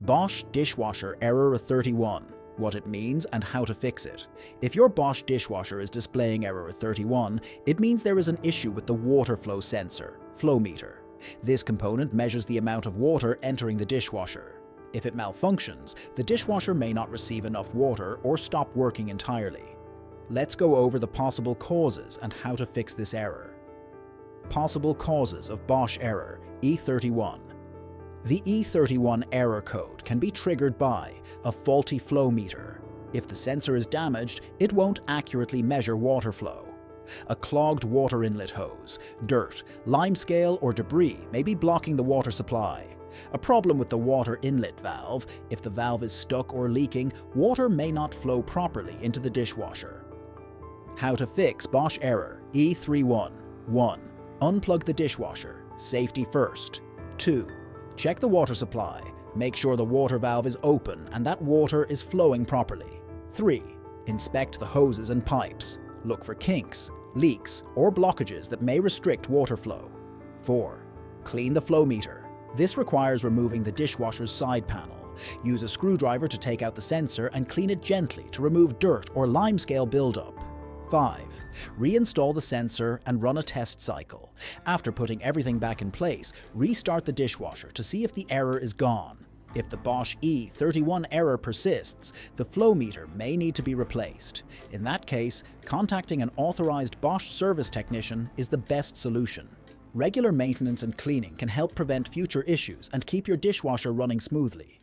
Bosch Dishwasher Error E31, what it means and how to fix it. If your Bosch dishwasher is displaying Error E31, it means there is an issue with the water flow sensor, flow meter. This component measures the amount of water entering the dishwasher. If it malfunctions, the dishwasher may not receive enough water or stop working entirely. Let's go over the possible causes and how to fix this error. Possible causes of Bosch Error E31. The E31 error code can be triggered by a faulty flow meter. If the sensor is damaged, it won't accurately measure water flow. A clogged water inlet hose, dirt, limescale, or debris may be blocking the water supply. A problem with the water inlet valve. If the valve is stuck or leaking, water may not flow properly into the dishwasher. How to fix Bosch Error E31. 1. Unplug the dishwasher. Safety first. 2. Check the water supply. Make sure the water valve is open and that water is flowing properly. 3. Inspect the hoses and pipes. Look for kinks, leaks, or blockages that may restrict water flow. 4. Clean the flow meter. This requires removing the dishwasher's side panel. Use a screwdriver to take out the sensor and clean it gently to remove dirt or limescale buildup. 5. Reinstall the sensor and run a test cycle. After putting everything back in place, restart the dishwasher to see if the error is gone. If the Bosch E31 error persists, the flow meter may need to be replaced. In that case, contacting an authorized Bosch service technician is the best solution. Regular maintenance and cleaning can help prevent future issues and keep your dishwasher running smoothly.